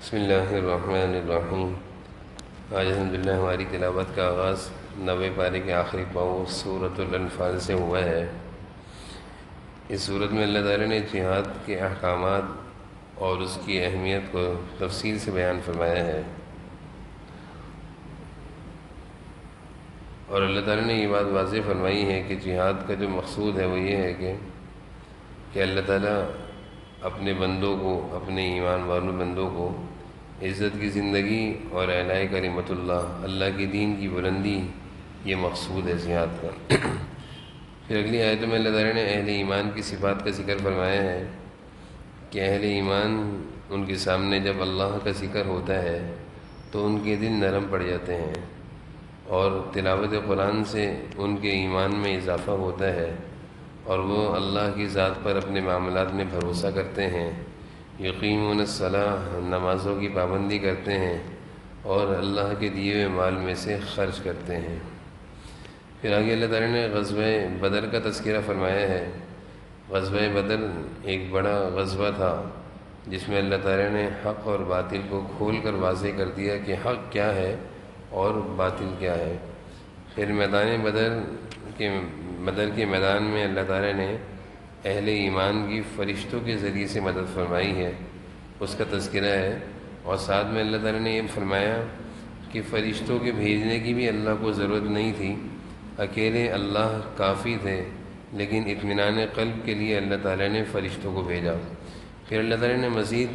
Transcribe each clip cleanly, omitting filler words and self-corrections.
بسم اللہ الرحمن الرحیم۔ آج الحمدللہ ہماری تلاوت کا آغاز 90 پارے کے آخری پاؤں سورۃ الانفال سے ہوا ہے۔ اس صورت میں اللہ تعالیٰ نے جہاد کے احکامات اور اس کی اہمیت کو تفصیل سے بیان فرمایا ہے، اور اللہ تعالیٰ نے یہ بات واضح فرمائی ہے کہ جہاد کا جو مقصود ہے وہ یہ ہے کہ اللہ تعالیٰ اپنے بندوں کو، اپنے ایمان والوں بندوں کو عزت کی زندگی اور اعلاء کلمت اللہ کی دین کی بلندی، یہ مقصود ہے جہاد کا۔ پھر اگلی آیتوں میں اللہ تعالیٰ نے اہل ایمان کی صفات کا ذکر فرمایا ہے کہ اہل ایمان ان کے سامنے جب اللہ کا ذکر ہوتا ہے تو ان کے دل نرم پڑ جاتے ہیں، اور تلاوت قرآن سے ان کے ایمان میں اضافہ ہوتا ہے، اور وہ اللہ کی ذات پر اپنے معاملات میں بھروسہ کرتے ہیں، یقیمون الصلاۃ، نمازوں کی پابندی کرتے ہیں، اور اللہ کے دیے ہوئے مال میں سے خرچ کرتے ہیں۔ پھر آگے اللہ تعالیٰ نے غزوہ بدر کا تذکرہ فرمایا ہے۔ غزوہ بدر ایک بڑا غزوہ تھا جس میں اللہ تعالیٰ نے حق اور باطل کو کھول کر واضح کر دیا کہ حق کیا ہے اور باطل کیا ہے۔ پھر بدر کے میدان میں اللہ تعالیٰ نے اہل ایمان کی فرشتوں کے ذریعے سے مدد فرمائی ہے، اس کا تذکرہ ہے، اور ساتھ میں اللہ تعالیٰ نے یہ فرمایا کہ فرشتوں کے بھیجنے کی بھی اللہ کو ضرورت نہیں تھی، اکیلے اللہ کافی تھے، لیکن اطمینان قلب کے لیے اللہ تعالیٰ نے فرشتوں کو بھیجا۔ پھر اللہ تعالیٰ نے مزید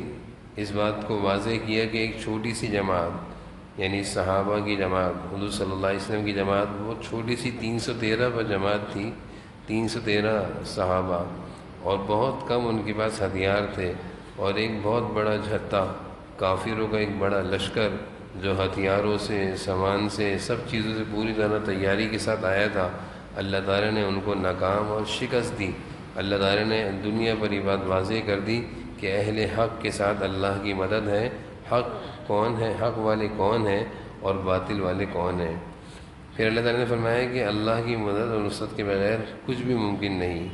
اس بات کو واضح کیا کہ ایک چھوٹی سی جماعت، یعنی صحابہ کی جماعت، حضور صلی اللہ علیہ وسلم کی جماعت، وہ چھوٹی سی 313 پر جماعت تھی، 313 صحابہ، اور بہت کم ان کے پاس ہتھیار تھے، اور ایک بہت بڑا جھتہ، کافروں کا ایک بڑا لشکر جو ہتھیاروں سے، سامان سے، سب چیزوں سے پوری طرح تیاری کے ساتھ آیا تھا، اللہ تعالیٰ نے ان کو ناکام اور شکست دی۔ اللہ تعالیٰ نے دنیا پر یہ بات واضح کر دی کہ اہل حق کے ساتھ اللہ کی مدد ہے، حق کون ہے، حق والے کون ہیں اور باطل والے کون ہیں۔ پھر اللہ تعالیٰ نے فرمایا کہ اللہ کی مدد اور نصرت کے بغیر کچھ بھی ممکن نہیں۔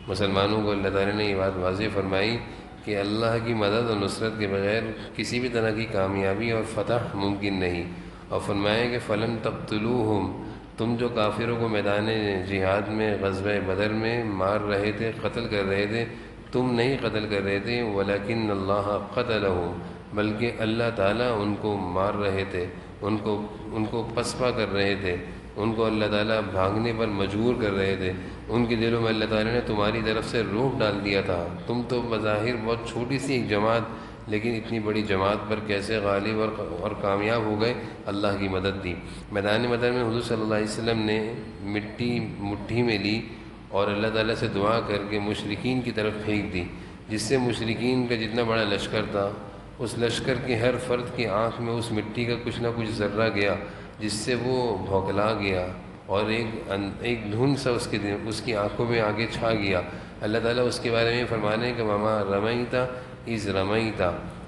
مسلمانوں کو اللہ تعالیٰ نے یہ بات واضح فرمائی کہ اللہ کی مدد اور نصرت کے بغیر کسی بھی طرح کی کامیابی اور فتح ممکن نہیں، اور فرمایا کہ فلن تقتلوہم، تم جو کافروں کو میدان جہاد میں غزوہ بدر میں مار رہے تھے، قتل کر رہے تھے، تم نہیں قتل کر رہے تھے، ولکن اللہ قتلہم، بلکہ اللہ تعالیٰ ان کو مار رہے تھے، ان کو پسپا کر رہے تھے، ان کو اللہ تعالیٰ بھاگنے پر مجبور کر رہے تھے، ان کے دلوں میں اللہ تعالیٰ نے تمہاری طرف سے روح ڈال دیا تھا۔ تم تو بظاہر بہت چھوٹی سی ایک جماعت، لیکن اتنی بڑی جماعت پر کیسے غالب اور کامیاب ہو گئے، اللہ کی مدد دی۔ میدان بدر میں حضور صلی اللہ علیہ وسلم نے مٹی مٹھی میں لی اور اللہ تعالیٰ سے دعا کر کے مشرکین کی طرف پھینک دی، جس سے مشرکین کا جتنا بڑا لشکر تھا، اس لشکر کے ہر فرد کی آنکھ میں اس مٹی کا کچھ نہ کچھ ذرہ گیا، جس سے وہ بھوکلا گیا، اور ایک دھن سا اس کی آنکھوں میں آگے چھا گیا۔ اللہ تعالیٰ اس کے بارے میں فرمانے کہ وما رمیت اذ رمیت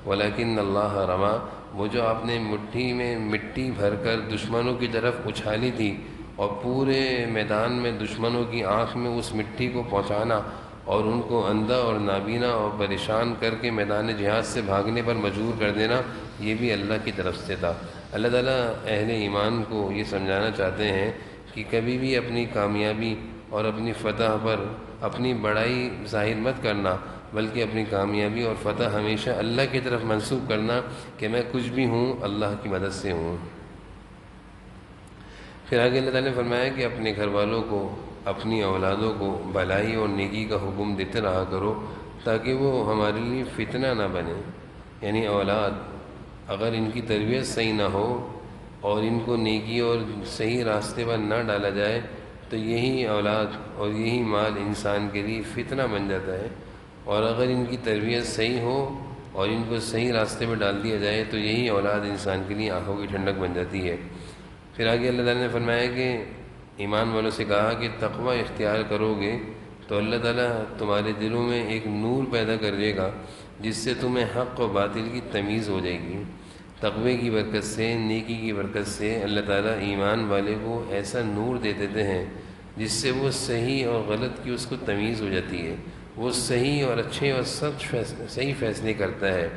ولکن اللہ رما، وہ جو آپ نے مٹھی میں مٹی بھر کر دشمنوں کی طرف اچھالی تھی اور پورے میدان میں دشمنوں کی آنکھ میں اس مٹی کو پہنچانا اور ان کو اندھا اور نابینا اور پریشان کر کے میدان جہاد سے بھاگنے پر مجبور کر دینا، یہ بھی اللہ کی طرف سے تھا۔ اللہ تعالیٰ اہل ایمان کو یہ سمجھانا چاہتے ہیں کہ کبھی بھی اپنی کامیابی اور اپنی فتح پر اپنی بڑائی ظاہر مت کرنا، بلکہ اپنی کامیابی اور فتح ہمیشہ اللہ کی طرف منسوب کرنا کہ میں کچھ بھی ہوں، اللہ کی مدد سے ہوں۔ پھر آگے اللہ تعالیٰ نے فرمایا کہ اپنے گھر والوں کو، اپنی اولادوں کو بھلائی اور نیکی کا حکم دیتے رہا کرو، تاکہ وہ ہمارے لیے فتنہ نہ بنے۔ یعنی اولاد اگر ان کی تربیت صحیح نہ ہو اور ان کو نیکی اور صحیح راستے پر نہ ڈالا جائے تو یہی اولاد اور یہی مال انسان کے لیے فتنہ بن جاتا ہے، اور اگر ان کی تربیت صحیح ہو اور ان کو صحیح راستے پر ڈال دیا جائے تو یہی اولاد انسان کے لیے آنکھوں کی ٹھنڈک بن جاتی ہے۔ پھر آگے اللہ تعالیٰ نے فرمایا کہ ایمان والوں سے کہا کہ تقوی اختیار کرو گے تو اللہ تعالیٰ تمہارے دلوں میں ایک نور پیدا کر دے گا، جس سے تمہیں حق و باطل کی تمیز ہو جائے گی۔ تقوی کی برکت سے، نیکی کی برکت سے اللہ تعالیٰ ایمان والے کو ایسا نور دے دیتے ہیں جس سے وہ صحیح اور غلط کی اس کو تمیز ہو جاتی ہے، وہ صحیح اور اچھے اور صحیح فیصلے کرتا ہے،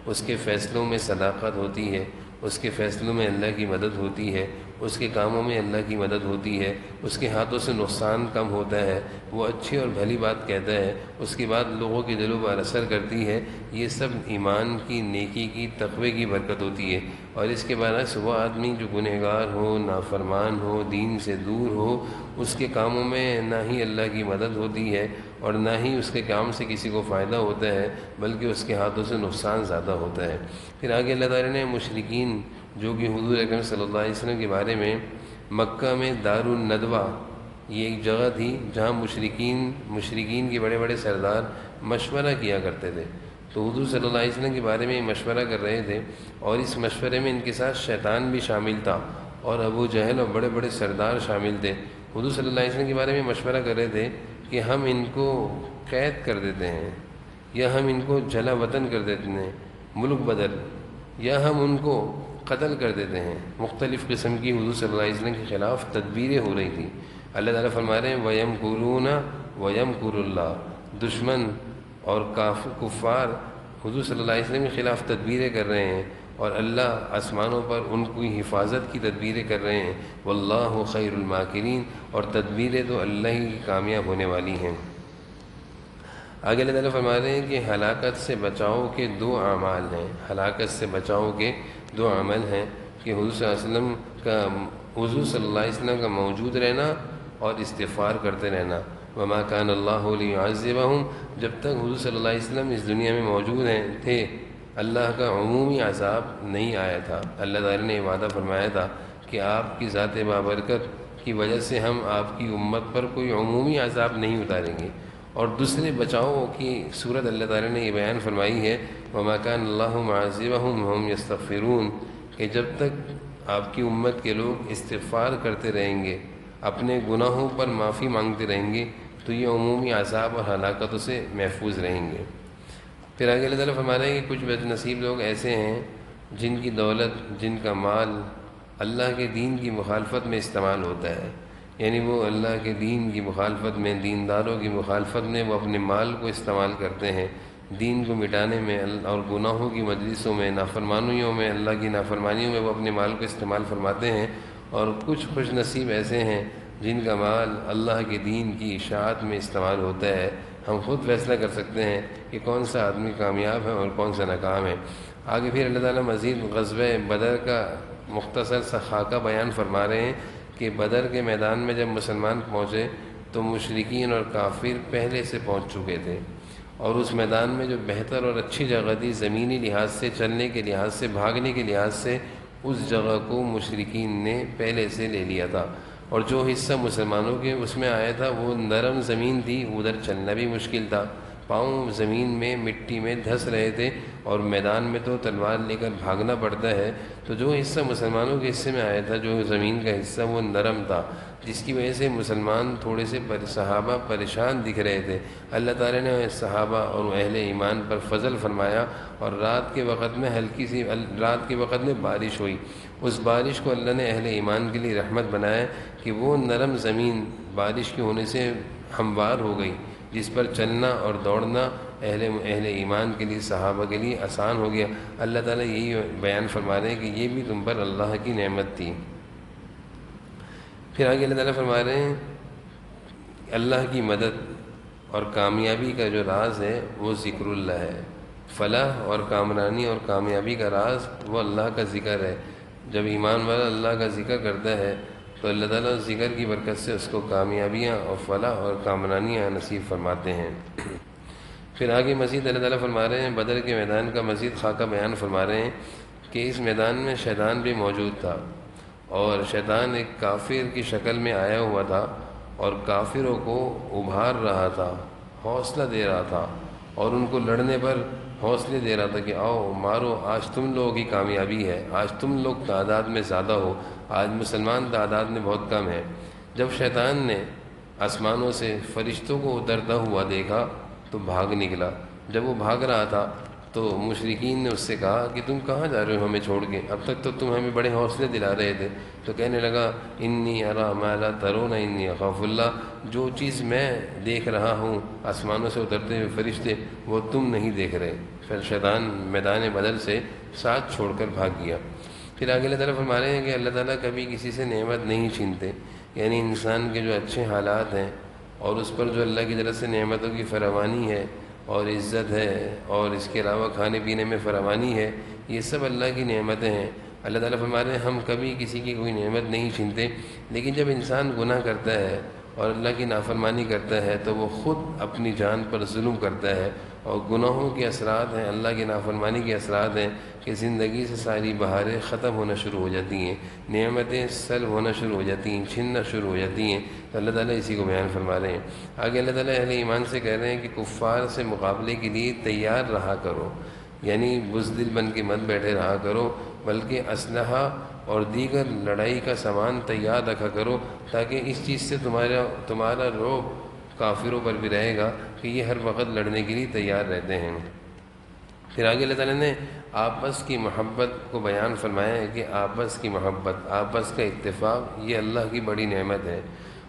اس کے فیصلوں میں صداقت ہوتی ہے، اس کے فیصلوں میں اللہ کی مدد ہوتی ہے، اس کے کاموں میں اللہ کی مدد ہوتی ہے، اس کے ہاتھوں سے نقصان کم ہوتا ہے، وہ اچھی اور بھلی بات کہتا ہے، اس کے بعد لوگوں کے دلوں پر اثر کرتی ہے۔ یہ سب ایمان کی، نیکی کی، تقوی کی برکت ہوتی ہے۔ اور اس کے برعکس وہ آدمی جو گنہگار ہو، نافرمان ہو، دین سے دور ہو، اس کے کاموں میں نہ ہی اللہ کی مدد ہوتی ہے اور نہ ہی اس کے کام سے کسی کو فائدہ ہوتا ہے، بلکہ اس کے ہاتھوں سے نقصان زیادہ ہوتا ہے۔ پھر آگے اللہ تعالیٰ نے مشرکین جو کہ حضور اکرم صلی اللہ علیہ وسلم کے بارے میں مکہ میں دار الندوہ، یہ ایک جگہ تھی جہاں مشرکین کے بڑے بڑے سردار مشورہ کیا کرتے تھے، تو حضور صلی اللہ علیہ وسلم کے بارے میں مشورہ کر رہے تھے، اور اس مشورے میں ان کے ساتھ شیطان بھی شامل تھا اور ابو جہل اور بڑے بڑے سردار شامل تھے۔ حضور صلی اللہ علیہ وسلم کے بارے میں مشورہ کر رہے تھے کہ ہم ان کو قید کر دیتے ہیں، یا ہم ان کو جلا وطن کر دیتے ہیں، ملک بدل، یا ہم ان کو قتل کر دیتے ہیں۔ مختلف قسم کی حضور صلی اللہ علیہ وسلم کے خلاف تدبیریں ہو رہی تھیں۔ اللہ تعالیٰ فرما رہے ہیں وَيَمْكُرُونَ وَيَمْكُرُ اللَّهُ، دشمن اور کفار حضور صلی اللہ علیہ وسلم کے خلاف تدبیریں کر رہے ہیں، اور اللہ آسمانوں پر ان کی حفاظت کی تدبیریں کر رہے ہیں۔ واللہ خیر الماکرین، اور تدبیریں تو اللہ ہی کامیاب ہونے والی ہیں۔ آگے اللہ تعالیٰ فرما رہے ہیں کہ ہلاکت سے بچاؤ کے دو اعمال ہیں، ہلاکت سے بچاؤ کے دو عمل ہیں کہ حضور صلی اللہ علیہ وسلم کا موجود رہنا اور استغفار کرتے رہنا۔ وما کان اللہ لیعذبہم، جب تک حضور صلی اللہ علیہ وسلم اس دنیا میں موجود تھے اللہ کا عمومی عذاب نہیں آیا تھا۔ اللہ تعالیٰ نے وعدہ فرمایا تھا کہ آپ کی ذات بابرکت کی وجہ سے ہم آپ کی امت پر کوئی عمومی عذاب نہیں اتاریں گے۔ اور دوسرے بچاؤ کی صورت اللہ تعالیٰ نے یہ بیان فرمائی ہے وما کان اللہ معذبہم وہم یستغفرون، کہ جب تک آپ کی امت کے لوگ استغفار کرتے رہیں گے، اپنے گناہوں پر معافی مانگتے رہیں گے، تو یہ عمومی عذاب اور ہلاکتوں سے محفوظ رہیں گے۔ پھر آگے اللہ تعالیٰ فرما رہے ہیں کہ کچھ بد نصیب لوگ ایسے ہیں جن کی دولت، جن کا مال اللہ کے دین کی مخالفت میں استعمال ہوتا ہے، یعنی وہ اللہ کے دین کی مخالفت میں، دینداروں کی مخالفت میں وہ اپنے مال کو استعمال کرتے ہیں، دین کو مٹانے میں اور گناہوں کی مجلسوں میں، نافرمانیوں میں، اللہ کی نافرمانیوں میں وہ اپنے مال کو استعمال فرماتے ہیں۔ اور کچھ خوش نصیب ایسے ہیں جن کا مال اللہ کے دین کی اشاعت میں استعمال ہوتا ہے۔ ہم خود فیصلہ کر سکتے ہیں کہ کون سا آدمی کامیاب ہے اور کون سا ناکام ہے۔ آگے پھر اللہ تعالیٰ مزید غزوہ بدر کا مختصر سا خاکہ بیان فرما رہے ہیں کہ بدر کے میدان میں جب مسلمان پہنچے تو مشرکین اور کافر پہلے سے پہنچ چکے تھے، اور اس میدان میں جو بہتر اور اچھی جگہ تھی، زمینی لحاظ سے، چلنے کے لحاظ سے، بھاگنے کے لحاظ سے، اس جگہ کو مشرکین نے پہلے سے لے لیا تھا، اور جو حصہ مسلمانوں کے اس میں آیا تھا وہ نرم زمین تھی، ادھر چلنا بھی مشکل تھا، پاؤں زمین میں، مٹی میں دھس رہے تھے، اور میدان میں تو تلوار لے کر بھاگنا پڑتا ہے۔ تو جو حصہ مسلمانوں کے حصے میں آیا تھا، جو زمین کا حصہ، وہ نرم تھا، جس کی وجہ سے مسلمان تھوڑے سے صحابہ پریشان دکھ رہے تھے۔ اللہ تعالیٰ نے صحابہ اور اہل ایمان پر فضل فرمایا، اور رات کے وقت میں بارش ہوئی۔ اس بارش کو اللہ نے اہل ایمان کے لیے رحمت بنایا کہ وہ نرم زمین بارش کے ہونے سے ہموار ہو گئی، جس پر چلنا اور دوڑنا اہل ایمان کے لیے، صحابہ کے لیے آسان ہو گیا۔ اللہ تعالیٰ یہی بیان فرما رہے ہیں کہ یہ بھی تم پر اللہ کی نعمت تھی۔ پھر آگے اللہ تعالیٰ فرما رہے ہیں اللہ کی مدد اور کامیابی کا جو راز ہے وہ ذکر اللہ ہے۔ فلاح اور کامرانی اور کامیابی کا راز وہ اللہ کا ذکر ہے۔ جب ایمان والا اللہ کا ذکر کرتا ہے تو اللہ تعالیٰ اس ذکر کی برکت سے اس کو کامیابیاں اور فلاح اور کامرانیاں نصیب فرماتے ہیں۔ پھر آگے مزید اللہ تعالیٰ فرما رہے ہیں بدر کے میدان کا مزید خاکہ بیان فرما رہے ہیں کہ اس میدان میں شیطان بھی موجود تھا، اور شیطان ایک کافر کی شکل میں آیا ہوا تھا، اور کافروں کو ابھار رہا تھا، حوصلہ دے رہا تھا، اور ان کو لڑنے پر حوصلے دے رہا تھا کہ آؤ مارو، آج تم لوگوں کی کامیابی ہے، آج تم لوگ تعداد میں زیادہ ہو، آج مسلمان تعداد میں بہت کم ہے۔ جب شیطان نے آسمانوں سے فرشتوں کو اترتا ہوا دیکھا تو بھاگ نکلا۔ جب وہ بھاگ رہا تھا تو مشرکین نے اس سے کہا کہ تم کہاں جا رہے ہو ہمیں چھوڑ کے؟ اب تک تو تم ہمیں بڑے حوصلے دلا رہے تھے۔ تو کہنے لگا انی ارا ما لا ترون انی اخاف اللہ، جو چیز میں دیکھ رہا ہوں آسمانوں سے اترتے ہوئے فرشتے، وہ تم نہیں دیکھ رہے۔ پھر شیطان میدان بدر سے ساتھ چھوڑ کر بھاگ گیا۔ پھر آگے اللہ تعالیٰ فرما رہے ہیں کہ اللہ تعالیٰ کبھی کسی سے نعمت نہیں چھینتے، یعنی انسان کے جو اچھے حالات ہیں اور اس پر جو اللہ کی طرف سے نعمتوں کی فراوانی ہے اور عزت ہے، اور اس کے علاوہ کھانے پینے میں فراوانی ہے، یہ سب اللہ کی نعمتیں ہیں۔ اللہ تعالیٰ فرما رہے ہیں ہم کبھی کسی کی کوئی نعمت نہیں چھینتے، لیکن جب انسان گناہ کرتا ہے اور اللہ کی نافرمانی کرتا ہے تو وہ خود اپنی جان پر ظلم کرتا ہے، اور گناہوں کے اثرات ہیں، اللہ کی نافرمانی کے اثرات ہیں کہ زندگی سے ساری بہاریں ختم ہونا شروع ہو جاتی ہیں، نعمتیں سلب ہونا شروع ہو جاتی ہیں، چھننا شروع ہو جاتی ہیں۔ تو اللہ تعالیٰ اسی کو بیان فرما رہے ہیں۔ آگے اللہ تعالیٰ اہل ایمان سے کہہ رہے ہیں کہ کفار سے مقابلے کے لیے تیار رہا کرو، یعنی بزدل بن کے مت بیٹھے رہا کرو، بلکہ اسلحہ اور دیگر لڑائی کا سامان تیار رکھا کرو، تاکہ اس چیز سے تمہارا رعب کافروں پر بھی رہے گا کہ یہ ہر وقت لڑنے کے لیے تیار رہتے ہیں۔ پھر آگے اللہ تعالیٰ نے آپس کی محبت کو بیان فرمایا ہے کہ آپس کی محبت، آپس کا اتفاق، یہ اللہ کی بڑی نعمت ہے۔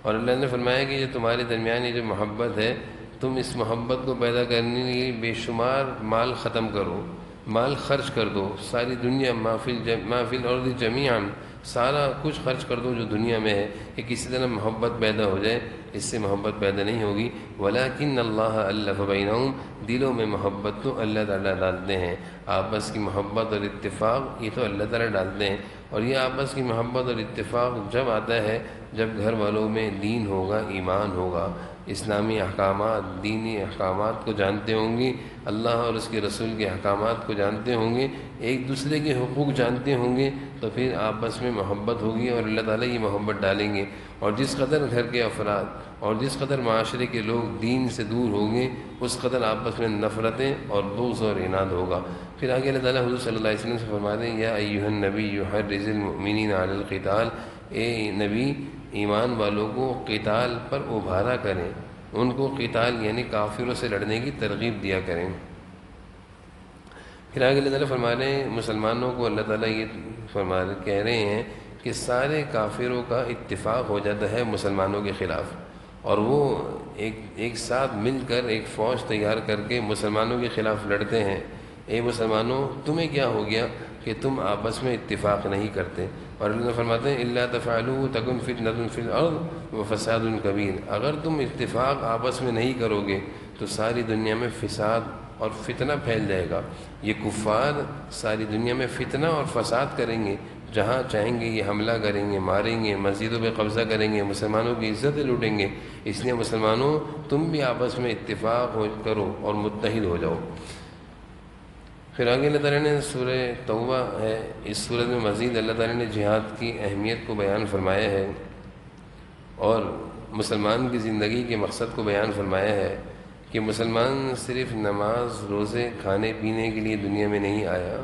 اور اللہ نے فرمایا کہ یہ تمہارے درمیان یہ جو محبت ہے، تم اس محبت کو پیدا کرنے کے لیے بے شمار مال ختم کرو، مال خرچ کر دو، ساری دنیا محفل اور جمیعاً سارا کچھ خرچ کر دو جو دنیا میں ہے، کہ کسی طرح محبت پیدا ہو جائے۔ اس سے محبت پیدا نہیں ہوگی۔ ولیکن اللہ الف بینہم، دلوں میں محبت تو اللہ تعالیٰ ڈالتے ہیں، آپس کی محبت اور اتفاق یہ تو اللہ تعالیٰ ڈالتے ہیں۔ اور یہ آپس کی محبت اور اتفاق جب آتا ہے جب گھر والوں میں دین ہوگا، ایمان ہوگا، اسلامی احکامات، دینی احکامات کو جانتے ہوں گے، اللہ اور اس کے رسول کے احکامات کو جانتے ہوں گے، ایک دوسرے کے حقوق جانتے ہوں گے، تو پھر آپس میں محبت ہوگی اور اللہ تعالیٰ یہ محبت ڈالیں گے۔ اور جس قدر گھر کے افراد اور جس قدر معاشرے کے لوگ دین سے دور ہوں گے، اس قدر آپس میں نفرتیں اور بغض اور عناد ہوگا۔ پھر آگے اللہ تعالیٰ حضور صلی اللہ علیہ وسلم سے فرماتے ہیں یا ایھا النبی حرض المؤمنین علی القتال، اے نبی ایمان والوں کو قتال پر ابھارا کریں، ان کو قتال یعنی کافروں سے لڑنے کی ترغیب دیا کریں۔ پھر آگے اللہ تعالیٰ فرما رہے ہیں مسلمانوں کو اللہ تعالیٰ یہ کہہ رہے ہیں کہ سارے کافروں کا اتفاق ہو جاتا ہے مسلمانوں کے خلاف، اور وہ ایک ساتھ مل کر ایک فوج تیار کر کے مسلمانوں کے خلاف لڑتے ہیں۔ اے مسلمانوں تمہیں کیا ہو گیا کہ تم آپس میں اتفاق نہیں کرتے؟ اور اللہ فرماتے ہیں الا تفعلوا تکن فتنة فی الارض وفساد کبیر، اگر تم اتفاق آپس میں نہیں کرو گے تو ساری دنیا میں فساد اور فتنہ پھیل جائے گا۔ یہ کفار ساری دنیا میں فتنہ اور فساد کریں گے، جہاں چاہیں گے یہ حملہ کریں گے، ماریں گے، مسجدوں پہ قبضہ کریں گے، مسلمانوں کی عزتیں لوٹیں گے۔ اس لیے مسلمانوں تم بھی آپس میں اتفاق کرو اور متحد ہو جاؤ۔ پھر آگے اللہ تعالیٰ نے سورہ توبہ ہے، اس سورت میں مزید اللہ تعالیٰ نے جہاد کی اہمیت کو بیان فرمایا ہے اور مسلمان کی زندگی کے مقصد کو بیان فرمایا ہے کہ مسلمان صرف نماز روزے کھانے پینے کے لیے دنیا میں نہیں آیا۔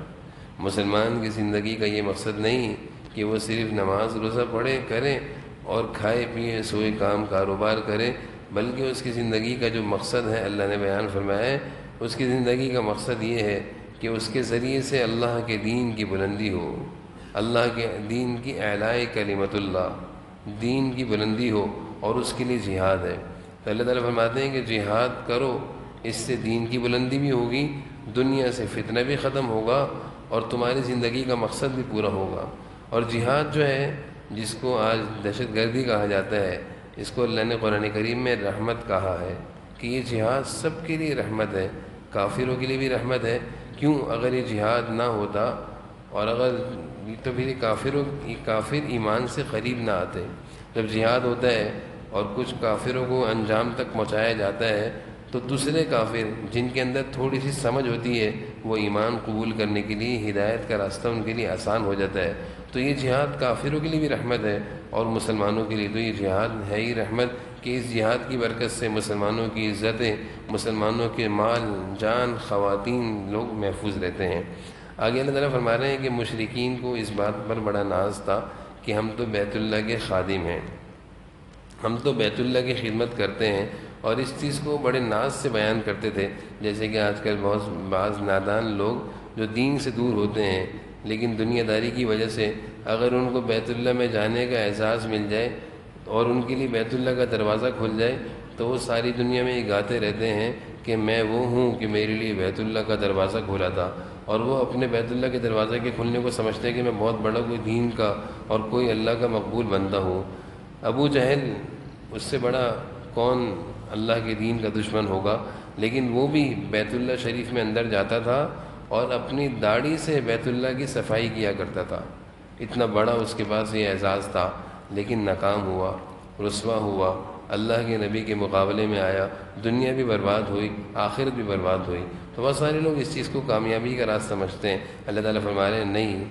مسلمان کی زندگی کا یہ مقصد نہیں کہ وہ صرف نماز روزہ پڑھے کرے اور کھائے پیے سوئے کام کاروبار کرے، بلکہ اس کی زندگی کا جو مقصد ہے اللہ نے بیان فرمایا ہے، اس کی زندگی کا مقصد یہ ہے کہ اس کے ذریعے سے اللہ کے دین کی بلندی ہو، اللہ کے دین کی اعلاء کلمت اللہ، دین کی بلندی ہو، اور اس کے لیے جہاد ہے۔ تو اللہ تعالیٰ فرماتے ہیں کہ جہاد کرو، اس سے دین کی بلندی بھی ہوگی، دنیا سے فتنہ بھی ختم ہوگا، اور تمہاری زندگی کا مقصد بھی پورا ہوگا۔ اور جہاد جو ہے، جس کو آج دہشت گردی کہا جاتا ہے، اس کو اللہ نے قرآن کریم میں رحمت کہا ہے کہ یہ جہاد سب کے لیے رحمت ہے، کافروں کے لیے بھی رحمت ہے۔ کیوں؟ اگر یہ جہاد نہ ہوتا اور اگر تو پھر کافر ایمان سے قریب نہ آتے۔ جب جہاد ہوتا ہے اور کچھ کافروں کو انجام تک پہنچایا جاتا ہے تو دوسرے کافر جن کے اندر تھوڑی سی سمجھ ہوتی ہے وہ ایمان قبول کرنے کے لیے ہدایت کا راستہ ان کے لیے آسان ہو جاتا ہے۔ تو یہ جہاد کافروں کے لیے بھی رحمت ہے اور مسلمانوں کے لیے تو یہ جہاد ہے ہی رحمت کہ اس جہاد کی برکت سے مسلمانوں کی عزتیں، مسلمانوں کے مال جان خواتین لوگ محفوظ رہتے ہیں۔ آگے اللہ تعالیٰ فرما رہے ہیں کہ مشرکین کو اس بات پر بڑا ناز تھا کہ ہم تو بیت اللہ کے خادم ہیں، ہم تو بیت اللہ کی خدمت کرتے ہیں اور اس چیز کو بڑے ناز سے بیان کرتے تھے، جیسے کہ آج کل بعض نادان لوگ جو دین سے دور ہوتے ہیں لیکن دنیا داری کی وجہ سے اگر ان کو بیت اللہ میں جانے کا احساس مل جائے اور ان کے لیے بیت اللہ کا دروازہ کھل جائے تو وہ ساری دنیا میں یہ گاتے رہتے ہیں کہ میں وہ ہوں کہ میرے لیے بیت اللہ کا دروازہ کھولا تھا، اور وہ اپنے بیت اللہ کے دروازے کے کھلنے کو سمجھتے ہیں کہ میں بہت بڑا کوئی دین کا اور کوئی اللہ کا مقبول بندہ ہوں۔ ابو جہل اس سے بڑا کون اللہ کے دین کا دشمن ہوگا، لیکن وہ بھی بیت اللہ شریف میں اندر جاتا تھا اور اپنی داڑھی سے بیت اللہ کی صفائی کیا کرتا تھا، اتنا بڑا اس کے پاس یہ اعزاز تھا، لیکن ناکام ہوا، رسوا ہوا، اللہ کے نبی کے مقابلے میں آیا، دنیا بھی برباد ہوئی، آخرت بھی برباد ہوئی۔ تو بہت سارے لوگ اس چیز کو کامیابی کا راز سمجھتے ہیں۔ اللہ تعالیٰ فرما رہے ہیں نہیں،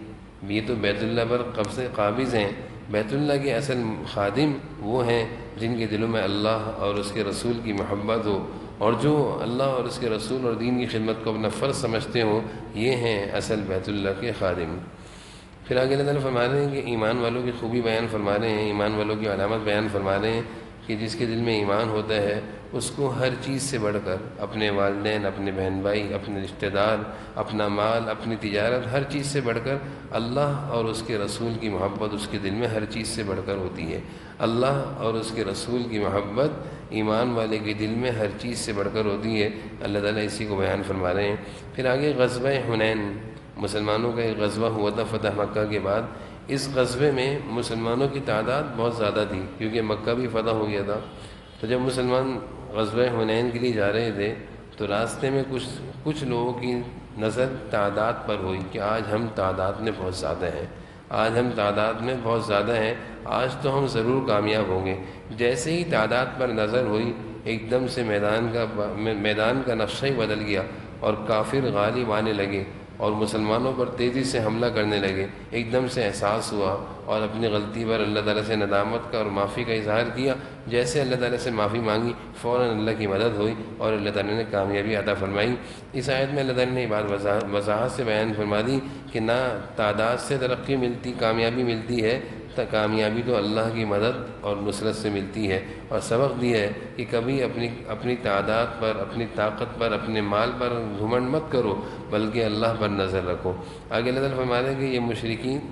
یہ تو بیت اللہ پر قبض قابض ہیں، بیت اللہ کے اصل خادم وہ ہیں جن کے دلوں میں اللہ اور اس کے رسول کی محبت ہو، اور جو اللہ اور اس کے رسول اور دین کی خدمت کو اپنا فرض سمجھتے ہوں، یہ ہیں اصل بیت اللہ کے خادم۔ پھر آگے اللہ تعالیٰ فرما رہے ہیں کہ ایمان والوں کی خوبی بیان فرما رہے ہیں، ایمان والوں کی علامت بیان فرما رہے ہیں کہ جس کے دل میں ایمان ہوتا ہے اس کو ہر چیز سے بڑھ کر اپنے والدین، اپنے بہن بھائی، اپنے رشتہ دار، اپنا مال، اپنی تجارت، ہر چیز سے بڑھ کر اللہ اور اس کے رسول کی محبت اس کے دل میں ہر چیز سے بڑھ کر ہوتی ہے۔ اللہ اور اس کے رسول کی محبت ایمان والے کے دل میں ہر چیز سے بڑھ کر ہوتی ہے۔ اللہ تعالیٰ اسی کو بیان فرما رہے ہیں۔ پھر آگے غزوہ حنین، مسلمانوں کا ایک غزوہ ہوا تھا فتح مکہ کے بعد۔ اس غزوے میں مسلمانوں کی تعداد بہت زیادہ تھی کیونکہ مکہ بھی فتح ہو گیا تھا۔ تو جب مسلمان غزوہ حنین کے لیے جا رہے تھے تو راستے میں کچھ لوگوں کی نظر تعداد پر ہوئی کہ آج ہم تعداد میں بہت زیادہ ہیں، آج ہم تعداد میں بہت زیادہ ہیں، آج تو ہم ضرور کامیاب ہوں گے۔ جیسے ہی تعداد پر نظر ہوئی ایک دم سے میدان کا نقشہ ہی بدل گیا اور کافر غالب آنے لگے اور مسلمانوں پر تیزی سے حملہ کرنے لگے۔ ایک دم سے احساس ہوا اور اپنی غلطی پر اللہ تعالیٰ سے ندامت کا اور معافی کا اظہار کیا۔ جیسے اللہ تعالیٰ سے معافی مانگی فوراً اللہ کی مدد ہوئی اور اللہ تعالیٰ نے کامیابی عطا فرمائی۔ اس آیت میں اللہ تعالیٰ نے یہ بات وضاحت سے بیان فرما دی کہ نہ تعداد سے ترقی ملتی، کامیابی ملتی ہے، کامیابی تو اللہ کی مدد اور نصرت سے ملتی ہے، اور سبق دیا ہے کہ کبھی اپنی تعداد پر، اپنی طاقت پر، اپنے مال پر گھمنڈ مت کرو بلکہ اللہ پر نظر رکھو۔ آگے اللہ تعالیٰ فرما رہے ہیں کہ یہ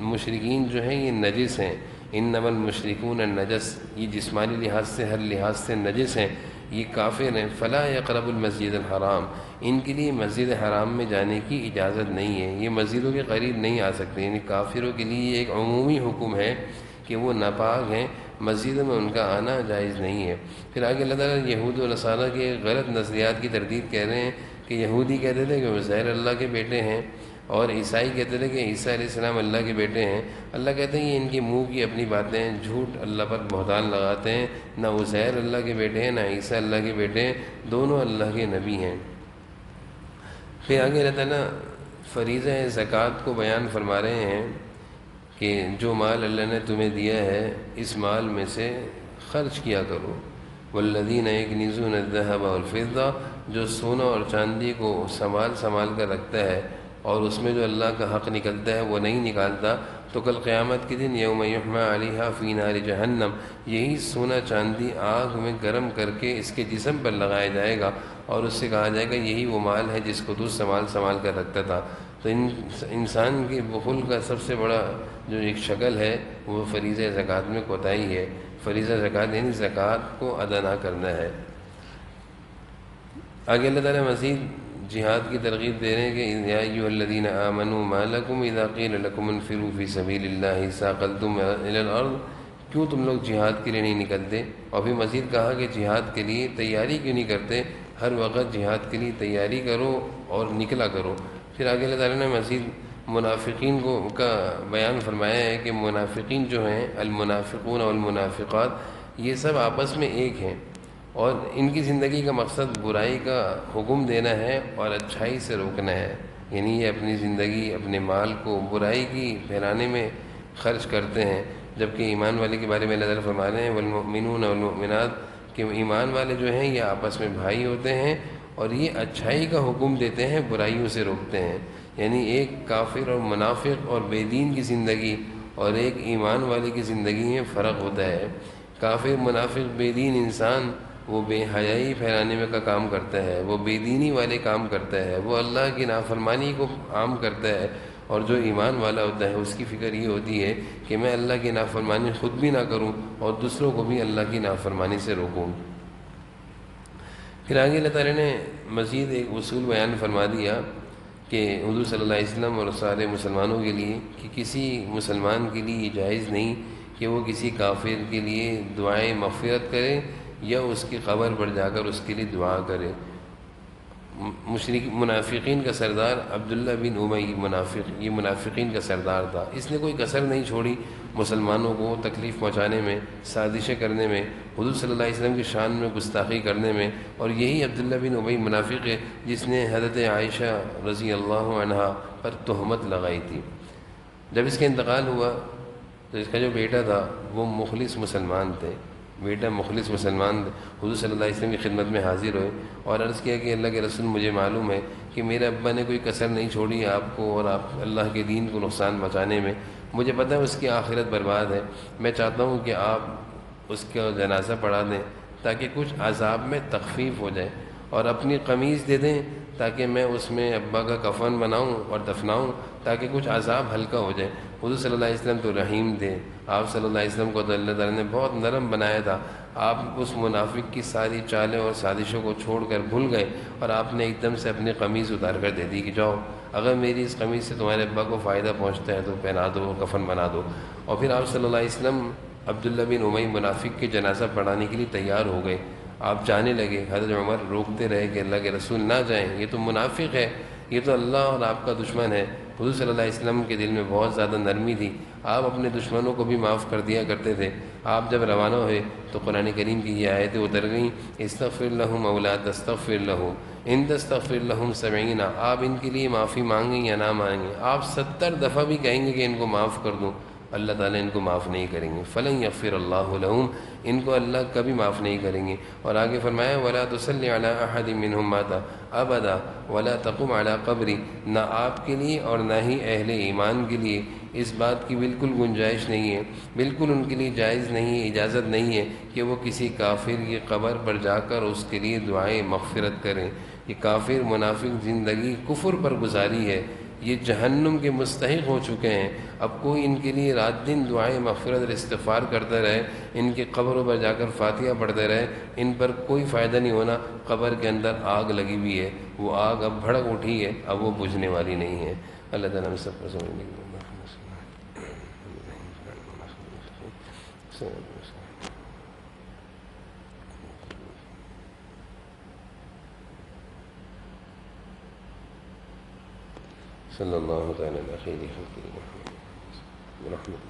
مشرکین جو ہیں یہ نجس ہیں، انما المشرکون النجس، یہ جسمانی لحاظ سے ہر لحاظ سے نجس ہیں، یہ کافر ہیں۔ فلا یقرب المسجد الحرام، ان کے لیے مسجد حرام میں جانے کی اجازت نہیں ہے، یہ مسجدوں کے قریب نہیں آ سکتے، یعنی کافروں کے لیے یہ ایک عمومی حکم ہے کہ وہ ناپاک ہیں، مسجدوں میں ان کا آنا جائز نہیں ہے۔ پھر آگے اللہ تعالیٰ یہود و نصارہ کے غلط نظریات کی تردید کہہ رہے ہیں کہ یہودی کہتے تھے کہ عزیر اللہ کے بیٹے ہیں اور عیسائی کہتے تھے کہ عیسیٰ علیہ السلام اللہ کے بیٹے ہیں۔ اللہ کہتے ہیں یہ ان کے منہ کی اپنی باتیں ہیں، جھوٹ اللہ پر بہتان لگاتے ہیں، نہ عزیر اللہ کے بیٹے ہیں نہ عیسیٰ اللہ کے بیٹے ہیں، دونوں اللہ کے نبی ہیں۔ پھر آگے اللہ تعالیٰ فریضہ زکوٰۃ کو بیان فرما رہے ہیں کہ جو مال اللہ نے تمہیں دیا ہے اس مال میں سے خرچ کیا کرو۔ والذین یکنزون الذہب والفضہ، جو سونا اور چاندی کو سنبھال کر رکھتا ہے اور اس میں جو اللہ کا حق نکلتا ہے وہ نہیں نکالتا، تو کل قیامت کے دن یوم یحمى علیہا فی نار جہنم، یہی سونا چاندی آگ میں گرم کر کے اس کے جسم پر لگایا جائے گا اور اس سے کہا جائے گا یہی وہ مال ہے جس کو تو سنبھال کر رکھتا تھا۔ تو انسان کے بخل کا سب سے بڑا جو ایک شکل ہے وہ فریضہ زکوٰۃ میں کوتاہی ہے۔ فریضہ زکوٰۃ یعنی زکوٰۃ کو ادا نہ کرنا ہے۔ آگے اللہ تعالیٰ مزید جہاد کی ترغیب دے رہے ہیں کہ یا ایھا الذین آمنوا ما لکم اذا قیل لکم انفروا فی سبیل اللہ ثاقلتم الی الارض، کیوں تم لوگ جہاد کے لیے نہیں نکلتے؟ اور پھر مزید کہا کہ جہاد کے لیے تیاری کیوں نہیں کرتے؟ ہر وقت جہاد کے لیے تیاری کرو اور نکلا کرو۔ پھر آگے اللہ تعالیٰ نے مزید منافقین کا بیان فرمایا ہے کہ منافقین جو ہیں المنافقون والمنافقات یہ سب آپس میں ایک ہیں اور ان کی زندگی کا مقصد برائی کا حکم دینا ہے اور اچھائی سے روکنا ہے، یعنی یہ اپنی زندگی اپنے مال کو برائی کی پھیلانے میں خرچ کرتے ہیں، جبکہ ایمان والے کے بارے میں اللہ تعالیٰ فرما رہے ہیں والمؤمنون والمؤمنات کہ ایمان والے جو ہیں یہ آپس میں بھائی ہوتے ہیں اور یہ اچھائی کا حکم دیتے ہیں، برائیوں سے روکتے ہیں۔ یعنی ایک کافر اور منافق اور بے دین کی زندگی اور ایک ایمان والے کی زندگی میں فرق ہوتا ہے۔ کافر منافق بے دین انسان وہ بے حیائی پھیلانے میں کا کام کرتا ہے، وہ بے دینی والے کام کرتا ہے، وہ اللہ کی نافرمانی کو عام کرتا ہے، اور جو ایمان والا ہوتا ہے اس کی فکر یہ ہوتی ہے کہ میں اللہ کی نافرمانی خود بھی نہ کروں اور دوسروں کو بھی اللہ کی نافرمانی سے روکوں۔ پھر آگے اللہ تعالیٰ نے مزید ایک اصول بیان فرما دیا کہ حضور صلی اللہ علیہ وسلم اور سارے مسلمانوں کے لیے کہ کسی مسلمان کے لیے یہ جائز نہیں کہ وہ کسی کافر کے لیے دعائیں مغفرت کرے یا اس کی قبر پر جا کر اس کے لیے دعا کرے۔ منافقین کا سردار عبداللہ بن امی یہ منافقین کا سردار تھا، اس نے کوئی کسر نہیں چھوڑی مسلمانوں کو تکلیف پہنچانے میں، سازشیں کرنے میں، حضور صلی اللہ علیہ وسلم کی شان میں گستاخی کرنے میں، اور یہی عبداللہ بن امی منافق ہے جس نے حضرت عائشہ رضی اللہ عنہا پر تہمت لگائی تھی۔ جب اس کا انتقال ہوا تو اس کا جو بیٹا تھا وہ مخلص مسلمان تھے، بیٹا مخلص مسلمان تھے، حضور صلی اللہ علیہ وسلم کی خدمت میں حاضر ہوئے اور عرض کیا کہ اللہ کے رسول مجھے معلوم ہے کہ میرے ابا نے کوئی کسر نہیں چھوڑی آپ کو اور آپ اللہ کے دین کو نقصان پہنچانے میں، مجھے پتہ ہے اس کی آخرت برباد ہے، میں چاہتا ہوں کہ آپ اس کا جنازہ پڑھا دیں تاکہ کچھ عذاب میں تخفیف ہو جائے، اور اپنی قمیض دے دیں تاکہ میں اس میں ابا کا کفن بناؤں اور دفناؤں تاکہ کچھ عذاب ہلکا ہو جائے۔ حضور صلی اللہ علیہ وسلم تو رحیم تھے، آپ صلی اللہ علیہ وسلم کو تو اللہ تعالیٰ نے بہت نرم بنایا تھا، آپ اس منافق کی ساری چالیں اور سازشوں کو چھوڑ کر بھول گئے اور آپ نے ایک دم سے اپنی قمیض اتار کر دے دی کہ جاؤ اگر میری اس قمیض سے تمہارے ابا کو فائدہ پہنچتا ہے تو پہنا دو، کفن بنا دو۔ اور پھر آپ صلی اللہ علیہ وسلم عبداللہ بن امی منافق کے جنازہ پڑھانے کے لیے تیار ہو گئے، آپ جانے لگے، حضرت عمر روکتے رہے کہ اللہ کے رسول نہ جائیں، یہ تو منافق ہے، یہ تو اللہ اور آپ کا دشمن ہے۔ حضور صلی اللہ علیہ وسلم کے دل میں بہت زیادہ نرمی تھی، آپ اپنے دشمنوں کو بھی معاف کر دیا کرتے تھے۔ آپ جب روانہ ہوئے تو قرآن کریم کی یہ آیتیں اتر گئیں، استغفر لہم او لا تستغفر لہم ان تستغفر لہم 70، آپ ان کے لیے معافی مانگیں یا نہ مانگیں، آپ 70 دفعہ بھی کہیں گے کہ ان کو معاف کر دوں، اللہ تعالیٰ ان کو معاف نہیں کریں گے، فلن یغفر اللہ لہم، ان کو اللہ کبھی معاف نہیں کریں گے۔ اور آگے فرمایا ولا تصلی علی احد منہم مات ابدا ولا تقم علی قبری، نہ آپ کے لیے اور نہ ہی اہل ایمان کے لیے اس بات کی بالکل گنجائش نہیں ہے، بالکل ان کے لیے جائز نہیں ہے، اجازت نہیں ہے کہ وہ کسی کافر کی قبر پر جا کر اس کے لیے دعائیں مغفرت کریں۔ یہ کافر منافق زندگی کفر پر گزاری ہے، یہ جہنم کے مستحق ہو چکے ہیں، اب کوئی ان کے لیے رات دن دعائیں مغفرت اور استغفار کرتا رہے، ان کے قبروں پر جا کر فاتحہ پڑھتے رہے، ان پر کوئی فائدہ نہیں ہونا۔ قبر کے اندر آگ لگی ہوئی ہے، وہ آگ اب بھڑک اٹھی ہے، اب وہ بجھنے والی نہیں ہے۔ اللہ تعالیٰ ہم سب کو سمجھنے کی صلی اللہ تعالیٰ علیہ خیر خلقہ محمد برحمتہ۔